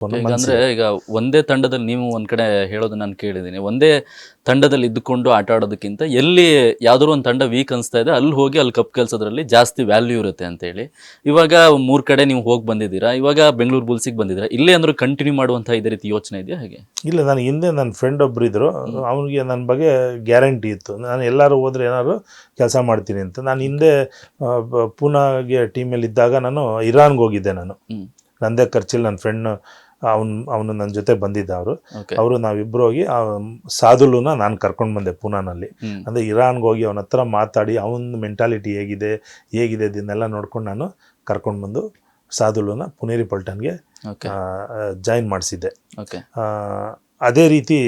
ಅಂದ್ರೆ ಈಗ ಒಂದೇ ತಂಡದಲ್ಲಿ ನೀವು ಒಂದ್ ಕಡೆ ಹೇಳೋದು ನಾನು ಕೇಳಿದ್ದೀನಿ. ಒಂದೇ ತಂಡದಲ್ಲಿ ಇದ್ದುಕೊಂಡು ಆಟ ಆಡೋದಕ್ಕಿಂತ ಎಲ್ಲಿ ಯಾವ್ದಾದ್ರು ಒಂದು ತಂಡ ವೀಕ್ ಅನಿಸ್ತಾ ಇದೆ ಅಲ್ಲಿ ಹೋಗಿ ಅಲ್ಲಿ ಕಪ್ ಕೆಲಸೋದ್ರಲ್ಲಿ ಜಾಸ್ತಿ ವ್ಯಾಲ್ಯೂ ಇರುತ್ತೆ ಅಂತ ಹೇಳಿ. ಇವಾಗ 3 ಕಡೆ ನೀವು ಹೋಗಿ ಬಂದಿದ್ದೀರಾ, ಇವಾಗ ಬೆಂಗಳೂರು ಬುಲ್ಸಿಗೆ ಬಂದಿದ್ದೀರಾ, ಇಲ್ಲೇ ಅಂದ್ರೆ ಕಂಟಿನ್ಯೂ ಮಾಡುವಂತಹ ಇದೇ ರೀತಿ ಯೋಚನೆ ಇದೆಯಾ ಹೇಗೆ? ಇಲ್ಲ, ನಾನು ಹಿಂದೆ ನನ್ನ ಫ್ರೆಂಡ್ ಒಬ್ರು ಇದ್ರು, ಅವನಿಗೆ ನನ್ನ ಬಗ್ಗೆ ಗ್ಯಾರಂಟಿ ಇತ್ತು, ನಾನು ಎಲ್ಲರೂ ಹೋದ್ರೆ ಏನಾದ್ರು ಕೆಲಸ ಮಾಡ್ತೀನಿ ಅಂತ. ನಾನು ಹಿಂದೆ ಪೂನಾಗೆ ಟೀಮಲ್ಲಿ ಇದ್ದಾಗ ನಾನು ಇರಾನ್ಗೆ ಹೋಗಿದ್ದೆ. ನಾನು ನಂದೇ ಖರ್ಚಲ್ಲಿ ನನ್ನ ಫ್ರೆಂಡ್ ಅವನು ನನ್ನ ಜೊತೆ ಬಂದಿದ್ದ. ಅವರು ನಾವಿಬ್ಬರು ಹೋಗಿ ಸಾದುಲುನ ನಾನು ಕರ್ಕೊಂಡು ಬಂದೆ ಪೂನಾನಲ್ಲಿ. ಅಂದರೆ ಇರಾನ್ಗೆ ಹೋಗಿ ಅವನ ಹತ್ರ ಮಾತಾಡಿ ಅವನ ಮೆಂಟಾಲಿಟಿ ಹೇಗಿದೆ ಇದನ್ನೆಲ್ಲ ನೋಡ್ಕೊಂಡು ನಾನು ಕರ್ಕೊಂಡು ಬಂದು ಸಾದುಲುನ ಪುನೇರಿ ಪಲ್ಟನ್ಗೆ ಜಾಯಿನ್ ಮಾಡಿಸಿದ್ದೆ. ಅದೇ ರೀತಿ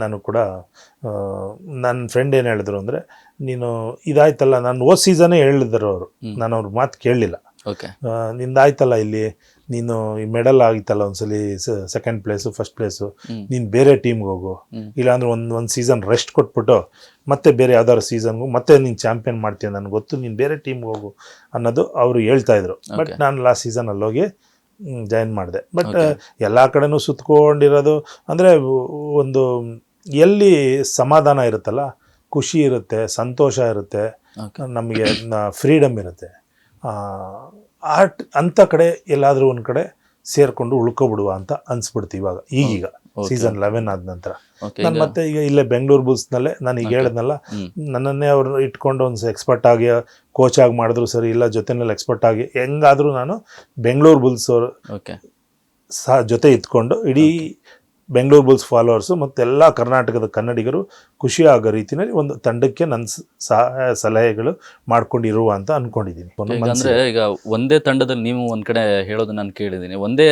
ನಾನು ಕೂಡ ನನ್ನ ಫ್ರೆಂಡ್ ಏನು ಹೇಳಿದ್ರು ಅಂದರೆ, ನೀನು ಇದಾಯ್ತಲ್ಲ, ನಾನು ಹೋದ ಸೀಸನ್ನೇ ಹೇಳಿದ್ರು ಅವರು, ನಾನು ಅವ್ರ ಮಾತು ಕೇಳಲಿಲ್ಲ. ನಿಂದಾಯ್ತಲ್ಲ ಇಲ್ಲಿ, ನೀನು ಈ ಮೆಡಲ್ ಆಗಿತ್ತಲ್ಲ ಒಂದ್ಸಲಿ ಸೆಕೆಂಡ್ ಪ್ಲೇಸು ಫಸ್ಟ್ ಪ್ಲೇಸು, ನೀನು ಬೇರೆ ಟೀಮ್ಗೆ ಹೋಗು, ಇಲ್ಲಾಂದ್ರೆ ಒಂದು ಸೀಸನ್ ರೆಸ್ಟ್ ಕೊಟ್ಬಿಟ್ಟು ಮತ್ತೆ ಬೇರೆ ಯಾವ್ದಾದ್ರು ಸೀಸನ್ಗೂ ಮತ್ತೆ ನೀನು ಚಾಂಪಿಯನ್ ಮಾಡ್ತೀಯ, ನನಗೆ ಗೊತ್ತು, ನೀನು ಬೇರೆ ಟೀಮ್ಗೆ ಹೋಗು ಅನ್ನೋದು ಅವರು ಹೇಳ್ತಾಯಿದ್ರು. ಬಟ್ ನಾನು ಲಾಸ್ಟ್ ಸೀಸನಲ್ಲಿ ಹೋಗಿ ಜಾಯಿನ್ ಮಾಡಿದೆ. ಬಟ್ ಎಲ್ಲ ಕಡೆನೂ ಸುತ್ಕೊಂಡಿರೋದು ಅಂದರೆ ಒಂದು ಎಲ್ಲಿ ಸಮಾಧಾನ ಇರುತ್ತಲ್ಲ, ಖುಷಿ ಇರುತ್ತೆ, ಸಂತೋಷ ಇರುತ್ತೆ, ನಮಗೆ ಫ್ರೀಡಮ್ ಇರುತ್ತೆ, ಅಂಥ ಕಡೆ ಎಲ್ಲಾದರೂ ಒಂದು ಕಡೆ ಸೇರಿಕೊಂಡು ಉಳ್ಕೊಬಿಡುವ ಅಂತ ಅನಿಸ್ಬಿಡ್ತು ಈಗೀಗ ಸೀಸನ್ 11 ಆದ ನಂತರ. ನಾನು ಮತ್ತೆ ಈಗ ಇಲ್ಲೇ ಬೆಂಗಳೂರು ಬುಲ್ಸ್ನಲ್ಲೇ ನಾನು ಈಗ ಹೇಳಿದ್ನಲ್ಲ, ನನ್ನನ್ನೇ ಅವ್ರು ಇಟ್ಕೊಂಡು ಒಂದು ಎಕ್ಸ್ಪರ್ಟ್ ಆಗಿ ಕೋಚ್ ಆಗಿ ಮಾಡಿದ್ರು ಸರಿ, ಇಲ್ಲ ಜೊತೆನಲ್ಲಿ ಎಕ್ಸ್ಪರ್ಟ್ ಆಗಿ ಹೆಂಗಾದರೂ ನಾನು ಬೆಂಗಳೂರು ಬುಲ್ಸ್ ಅವರು ಜೊತೆ ಇದ್ಕೊಂಡು ಇಡೀ ಬೆಂಗಳೂರು ಬುಲ್ಸ್ ಫಾಲೋವರ್ಸು ಮತ್ತು ಎಲ್ಲ ಕರ್ನಾಟಕದ ಕನ್ನಡಿಗರು ಖುಷಿ ಆಗೋ ರೀತಿಯಲ್ಲಿ ಒಂದು ತಂಡಕ್ಕೆ ನನ್ನ ಸಲಹೆಗಳು ಮಾಡ್ಕೊಂಡಿರುವ ಅಂತ ಅಂದ್ಕೊಂಡಿದ್ದೀನಿ. ಅಂದರೆ ಈಗ ಒಂದೇ ತಂಡದಲ್ಲಿ ನೀವು ಒಂದು ಕಡೆ ಹೇಳೋದು ನಾನು ಕೇಳಿದ್ದೀನಿ, ಒಂದೇ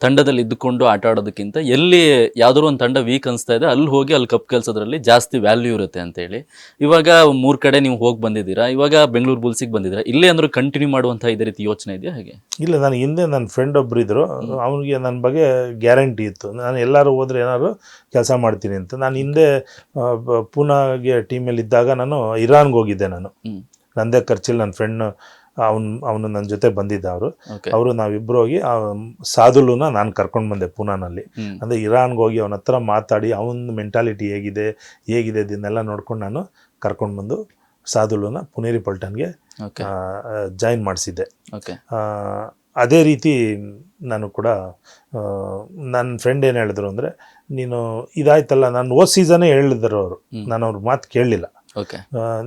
ತಂಡದಲ್ಲಿ ಇದ್ದುಕೊಂಡು ಆಟ ಆಡೋದಕ್ಕಿಂತ ಎಲ್ಲಿ ಯಾವ್ದಾದ್ರು ಒಂದು ತಂಡ ವೀಕ್ ಅನಿಸ್ತಾ ಇದೆ ಅಲ್ಲಿ ಹೋಗಿ ಅಲ್ಲಿ ಕಪ್ ಕೆಲಸೋದ್ರಲ್ಲಿ ಜಾಸ್ತಿ ವ್ಯಾಲ್ಯೂ ಇರುತ್ತೆ ಅಂತ ಹೇಳಿ. ಇವಾಗ 3 ಕಡೆ ನೀವು ಹೋಗಿ ಬಂದಿದ್ದೀರಾ, ಇವಾಗ ಬೆಂಗಳೂರು ಬುಲ್ಸಿಗೆ ಬಂದಿದ್ದೀರಾ, ಇಲ್ಲೇ ಅಂದ್ರೆ ಕಂಟಿನ್ಯೂ ಮಾಡುವಂತಹ ಇದೇ ರೀತಿ ಯೋಚನೆ ಇದೆಯಾ ಹೇಗೆ? ಇಲ್ಲ, ನಾನು ಹಿಂದೆ ನನ್ನ ಫ್ರೆಂಡ್ ಒಬ್ರು ಇದ್ರು, ಅವನಿಗೆ ನನ್ನ ಬಗ್ಗೆ ಗ್ಯಾರಂಟಿ ಇತ್ತು, ನಾನು ಎಲ್ಲರೂ ಹೋದ್ರೆ ಏನಾದ್ರು ಕೆಲಸ ಮಾಡ್ತೀನಿ ಅಂತ. ನಾನು ಹಿಂದೆ ಪೂನಾಗೆ ಟೀಮಲ್ಲಿ ಇದ್ದಾಗ ನಾನು ಇರಾನ್ಗೆ ಹೋಗಿದ್ದೆ. ನಾನು ನಂದೇ ಖರ್ಚಲ್ಲಿ ನನ್ನ ಫ್ರೆಂಡ್ ಅವನು ನನ್ನ ಜೊತೆ ಬಂದಿದ್ದ. ಅವರು ನಾವಿಬ್ಬರು ಹೋಗಿ ಸಾದುಲುನ ನಾನು ಕರ್ಕೊಂಡು ಬಂದೆ ಪೂನಾನಲ್ಲಿ. ಅಂದರೆ ಇರಾನ್ಗೆ ಹೋಗಿ ಅವನ ಹತ್ರ ಮಾತಾಡಿ ಅವನ ಮೆಂಟಾಲಿಟಿ ಹೇಗಿದೆ ಇದನ್ನೆಲ್ಲ ನೋಡ್ಕೊಂಡು ನಾನು ಕರ್ಕೊಂಡು ಬಂದು ಸಾದುಲುನ ಪುನೇರಿ ಪಲ್ಟನ್ಗೆ ಜಾಯಿನ್ ಮಾಡಿಸಿದ್ದೆ. ಅದೇ ರೀತಿ ನಾನು ಕೂಡ ನನ್ನ ಫ್ರೆಂಡ್ ಏನು ಹೇಳಿದ್ರು ಅಂದರೆ, ನೀನು ಇದಾಯ್ತಲ್ಲ, ನಾನು ಹೋದ ಸೀಸನ್ನೇ ಹೇಳಿದ್ರು ಅವರು, ನಾನು ಅವ್ರ ಮಾತು ಕೇಳಲಿಲ್ಲ.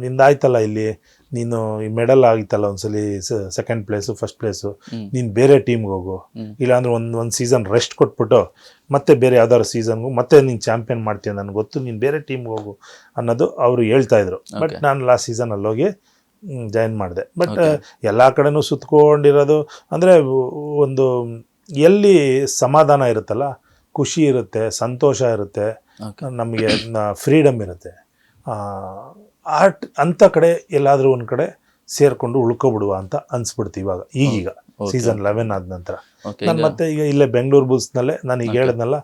ನಿಂದಾಯ್ತಲ್ಲ ಇಲ್ಲಿ, ನೀನು ಈ ಮೆಡಲ್ ಆಗಿತ್ತಲ್ಲ ಒಂದ್ಸಲಿ ಸೆಕೆಂಡ್ ಪ್ಲೇಸು ಫಸ್ಟ್ ಪ್ಲೇಸು, ನೀನು ಬೇರೆ ಟೀಮ್ಗೆ ಹೋಗು, ಇಲ್ಲಾಂದ್ರೆ ಒಂದು ಸೀಸನ್ ರೆಸ್ಟ್ ಕೊಟ್ಬಿಟ್ಟು ಮತ್ತೆ ಬೇರೆ ಯಾವ್ದಾದ್ರು ಸೀಸನ್ಗೂ ಮತ್ತೆ ನೀನು ಚಾಂಪಿಯನ್ ಮಾಡ್ತೀಯ, ನನಗೆ ಗೊತ್ತು, ನೀನು ಬೇರೆ ಟೀಮ್ಗೆ ಹೋಗು ಅನ್ನೋದು ಅವರು ಹೇಳ್ತಾಯಿದ್ರು. ಬಟ್ ನಾನು ಲಾಸ್ಟ್ ಸೀಸನಲ್ಲಿ ಹೋಗಿ ಜಾಯಿನ್ ಮಾಡಿದೆ. ಬಟ್ ಎಲ್ಲ ಕಡೆನೂ ಸುತ್ಕೊಂಡಿರೋದು ಅಂದರೆ ಒಂದು ಎಲ್ಲಿ ಸಮಾಧಾನ ಇರುತ್ತಲ್ಲ, ಖುಷಿ ಇರುತ್ತೆ, ಸಂತೋಷ ಇರುತ್ತೆ, ನಮಗೆ ಫ್ರೀಡಮ್ ಇರುತ್ತೆ, ಅಂಥ ಕಡೆ ಎಲ್ಲಾದರೂ ಒಂದು ಕಡೆ ಸೇರಿಕೊಂಡು ಉಳ್ಕೊಬಿಡುವ ಅಂತ ಅನಿಸ್ಬಿಡ್ತು ಈಗೀಗ ಸೀಸನ್ 11 ಆದ ನಂತರ. ನಾನು ಮತ್ತೆ ಈಗ ಇಲ್ಲೇ ಬೆಂಗಳೂರು ಬುಲ್ಸ್ನಲ್ಲೇ ನಾನು ಈಗ ಹೇಳಿದ್ನಲ್ಲ,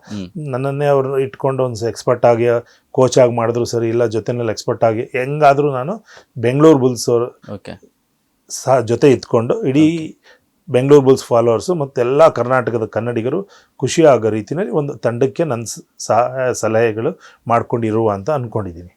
ನನ್ನನ್ನೇ ಅವ್ರು ಇಟ್ಕೊಂಡು ಒಂದು ಎಕ್ಸ್ಪರ್ಟ್ ಆಗಿ ಕೋಚ್ ಆಗಿ ಮಾಡಿದ್ರು ಸರಿ, ಇಲ್ಲ ಜೊತೆನಲ್ಲಿ ಎಕ್ಸ್ಪರ್ಟ್ ಆಗಿ ಹೆಂಗಾದರೂ ನಾನು ಬೆಂಗಳೂರು ಬುಲ್ಸ್ ಅವರು ಜೊತೆ ಇದ್ಕೊಂಡು ಇಡೀ ಬೆಂಗಳೂರು ಬುಲ್ಸ್ ಫಾಲೋವರ್ಸು ಮತ್ತು ಎಲ್ಲ ಕರ್ನಾಟಕದ ಕನ್ನಡಿಗರು ಖುಷಿ ಆಗೋ ರೀತಿಯಲ್ಲಿ ಒಂದು ತಂಡಕ್ಕೆ ನನ್ನ ಸಲಹೆಗಳು ಮಾಡ್ಕೊಂಡಿರುವ ಅಂತ ಅಂದ್ಕೊಂಡಿದ್ದೀನಿ.